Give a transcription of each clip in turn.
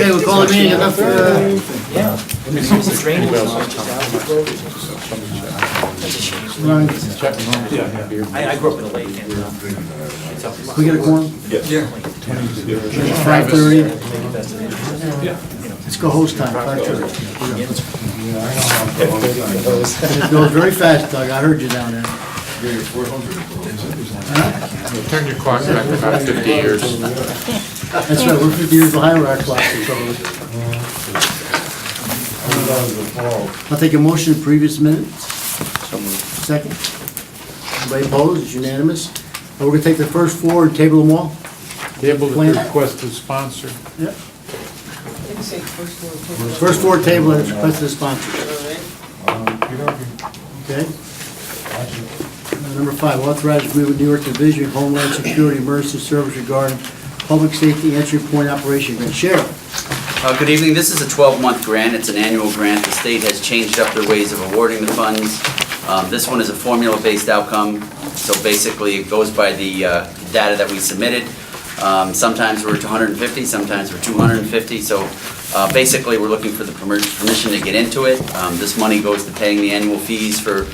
Okay, we'll call the meeting enough. Yeah. The drainage I grew up in the lake and We get a quorum? Yeah. 5:30? Let's go host time, 5:30. It goes very fast, Doug, I heard you down there. Turn your clock back about 50 years. That's right, we're 50 years behind where our clock is. I'll take a motion in previous minutes. Second. Anybody opposed? It's unanimous. We're gonna take the first four and table them all. Be able to request a sponsor. Yep. First four table and request the sponsor. Okay. Number 5, authorize agreement with New York Division of Homeland Security Emergency Service regarding public safety entry point operation. Sheriff. Good evening. This is a 12-month grant. It's an annual grant. The state has changed up their ways of awarding the funds. This one is a formula-based outcome, so basically it goes by the data that we submitted. Sometimes we're at 150, sometimes we're 250, so basically we're looking for the permission to get into it. This money goes to paying the annual fees for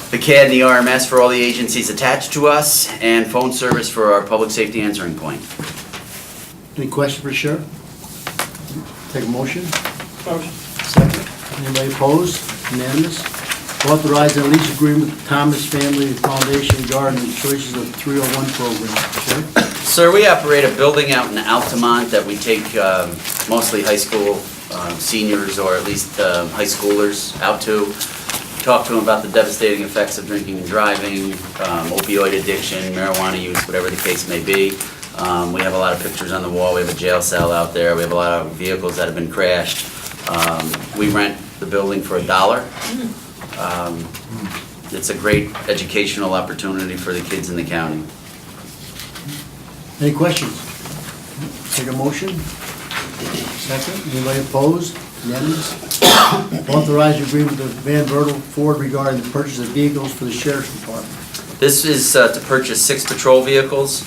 the CAD and the RMS for all the agencies attached to us, and phone service for our public safety answering point. Any question for the sheriff? Take a motion. Motion. Second. Anybody opposed? Unanimous. Authorize a lease agreement with Thomas Family Foundation regarding the Choices of 301 program. Sheriff? Sir, we operate a building out in Altamont that we take mostly high school seniors, or at least high schoolers, out to. Talk to them about the devastating effects of drinking and driving, opioid addiction, marijuana use, whatever the case may be. We have a lot of pictures on the wall. We have a jail cell out there. We have a lot of vehicles that have been crashed. We rent the building for $1. It's a great educational opportunity for the kids in the county. Any questions? Take a motion. Second. Anybody opposed? Unanimous. Authorize agreement with Van Bertel Ford regarding the purchase of vehicles for the sheriff's department. This is to purchase 6 patrol vehicles.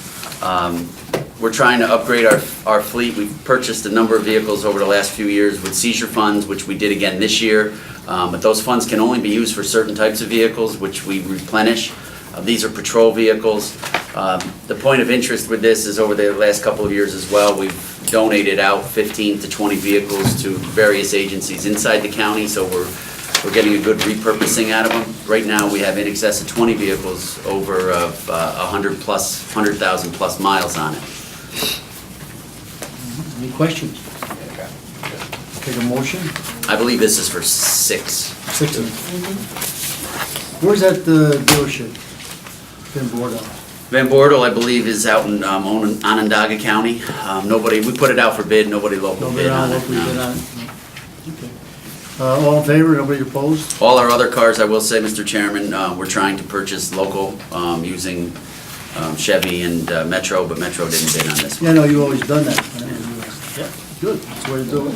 We're trying to upgrade our fleet. We've purchased a number of vehicles over the last few years with seizure funds, which we did again this year. But those funds can only be used for certain types of vehicles, which we replenish. These are patrol vehicles. The point of interest with this is over the last couple of years as well, we've donated out 15 to 20 vehicles to various agencies inside the county, so we're getting a good repurposing out of them. Right now, we have in excess of 20 vehicles over 100,000 plus miles on it. Any questions? Take a motion. I believe this is for 6. 6 of them. Where's that dealership? Van Bordo. Van Bortel, I believe, is out in Onondaga County. We put it out for bid, nobody local bid on it. No. Okay. All in favor, nobody opposed? All our other cars, I will say, Mr. Chairman, we're trying to purchase local using Chevy and Metro, but Metro didn't bid on this one. Yeah, no, you've always done that. Yeah, good, that's the way to do it.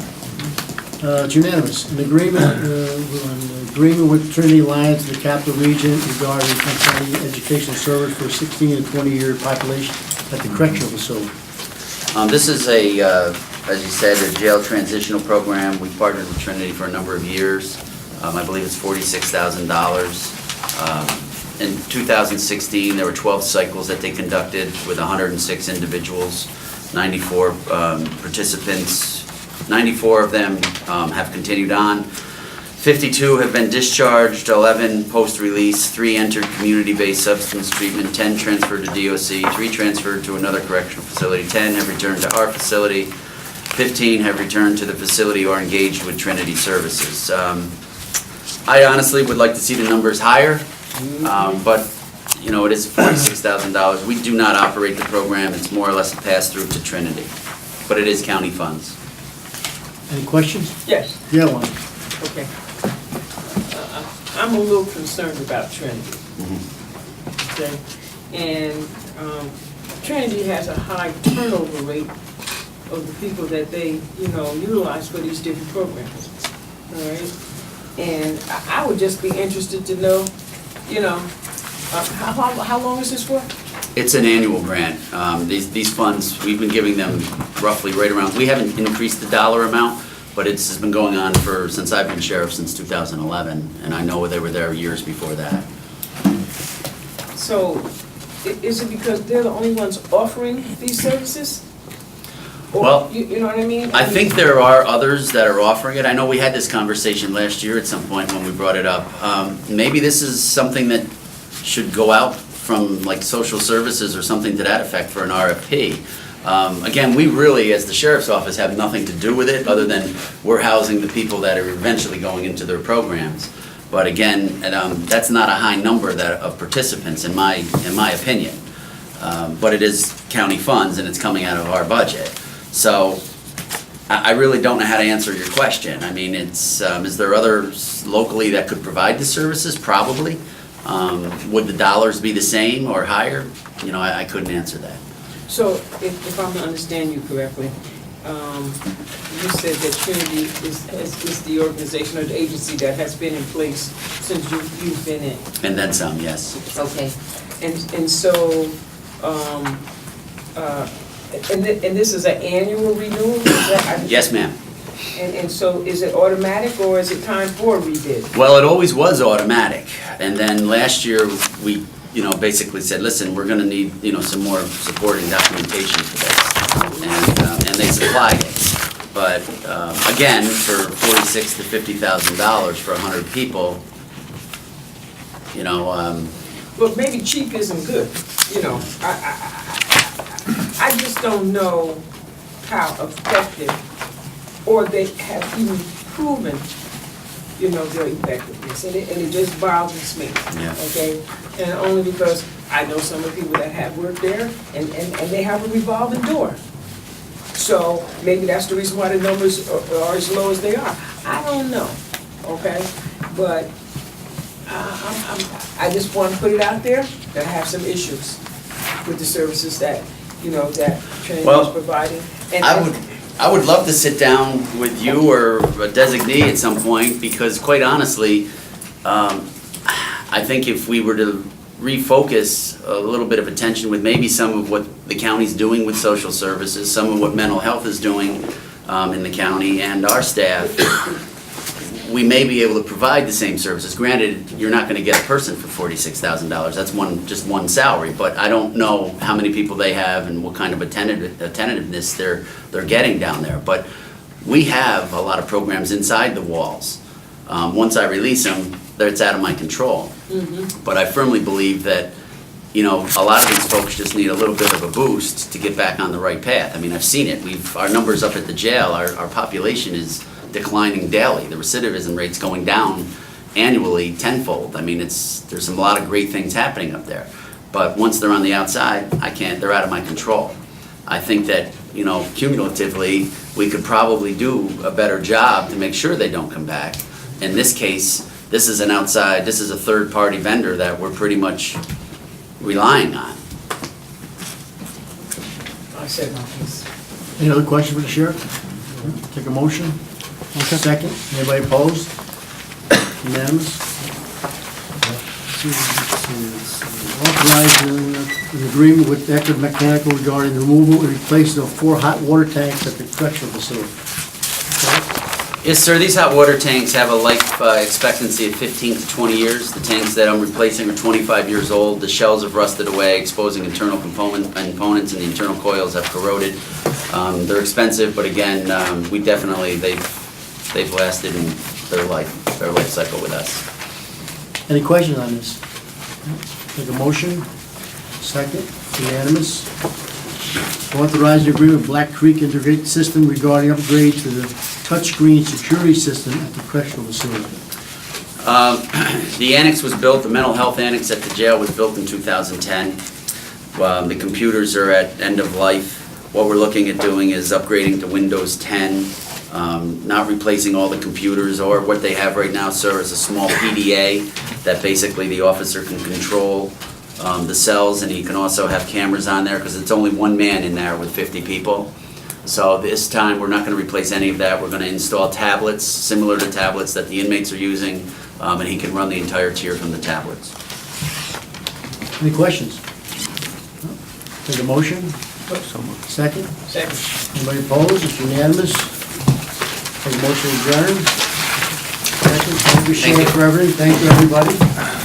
It's unanimous. An agreement with Trinity Alliance of the Capital Region regarding County Educational Service for 16 to 20-year population at the correctional facility. This is as you said, a jail transitional program. We've partnered with Trinity for a number of years. I believe it's $46,000. In 2016, there were 12 cycles that they conducted with 106 individuals, 94 participants. 94 of them have continued on. 52 have been discharged, 11 post-release, 3 entered community-based substance treatment, 10 transferred to DOC, 3 transferred to another correctional facility, 10 have returned to our facility, 15 have returned to the facility or engaged with Trinity Services. I honestly would like to see the numbers higher, but you know, it is $46,000. We do not operate the program. It's more or less a pass-through to Trinity, but it is county funds. Any questions? Yes, Yeah, one. okay. I'm a little concerned about Trinity. Okay? And Trinity has a high turnover rate of the people that they, utilize for these different programs. All right? And I would just be interested to know, how long is this for? It's an annual grant. These funds, we've been giving them roughly right around, we haven't increased the dollar amount, but it's been going on since I've been sheriff, since 2011, and I know they were there years before that. So, is it because they're the only ones offering these services? Or, Well, you know what I mean? I think there are others that are offering it. I know we had this conversation last year at some point when we brought it up. Maybe this is something that should go out from like social services or something to that effect for an RFP. Again, we really, as the sheriff's office, have nothing to do with it, other than we're housing the people that are eventually going into their programs. But again, that's not a high number of participants, in my opinion. But it is county funds, and it's coming out of our budget. So I really don't know how to answer your question. I mean, is there others locally that could provide the services? Probably. Would the dollars be the same or higher? You know, I couldn't answer that. So, if I'm to understand you correctly, you said that Trinity is the organization or the agency that has been in place since you've been in. And then some, yes. Okay. And so, and this is an annual renewal? Yes, ma'am. And so is it automatic or is it time for a rebid? Well, it always was automatic. And then last year, we, basically said, listen, we're gonna need, some more supporting documentation for this. And they supplied it. But, again, for $46,000 to $50,000 for 100 people, Well, maybe cheap isn't good, I just don't know how effective, or they have even proven, their effectiveness, and it just bothers me. Yeah. Okay, and only because I know some of the people that have worked there, and they have a revolving door. So maybe that's the reason why the numbers are as low as they are. I don't know, okay, but I just want to put it out there that I have some issues with the services that that Trinity is providing. And I would love to sit down with you or a designee at some point, because quite honestly, I think if we were to refocus a little bit of attention with maybe some of what the county's doing with social services, some of what mental health is doing in the county and our staff, we may be able to provide the same services. Granted, you're not going to get a person for $46,000. That's just one salary, but I don't know how many people they have and what kind of attentiveness they're getting down there. But we have a lot of programs inside the walls. Once I release them, it's out of my control. Mm-hmm. But I firmly believe that a lot of these folks just need a little bit of a boost to get back on the right path. I mean, I've seen it. Our numbers up at the jail, our population is declining daily. The recidivism rate's going down annually tenfold. I mean, there's a lot of great things happening up there. But once they're on the outside, they're out of my control. I think that, cumulatively, we could probably do a better job to make sure they don't come back. In this case, this is a third-party vendor that we're pretty much relying on. I said my piece. Any other question for the sheriff? Take a motion? Second. Anybody opposed? Unanimous? Authorize an agreement with Eckerd Mechanical regarding the removal and replacement of 4 hot water tanks at the correctional facility. Yes, sir, these hot water tanks have a life expectancy of 15 to 20 years. The tanks that I'm replacing are 25 years old. The shells have rusted away, exposing internal components, and the internal coils have corroded. They're expensive, but again, they've lasted in their life cycle with us. Any questions on this? Take a motion. Second. Unanimous. Authorize the agreement with Black Creek Integrated System regarding upgrades to the touchscreen security system at the correctional facility. The annex was built, the mental health annex at the jail was built in 2010. The computers are at end of life. What we're looking at doing is upgrading to Windows 10, not replacing all the computers, or what they have right now, sir, is a small PDA that basically the officer can control the cells, and he can also have cameras on there, because it's only one man in there with 50 people. So this time, we're not going to replace any of that. We're going to install tablets, similar to tablets that the inmates are using, and he can run the entire tier from the tablets. Any questions? Take a motion? Second? Second. Anybody opposed? It's unanimous. Take a motion to adjourn. Second, thank you, Shannon, for everything. Thank you, everybody.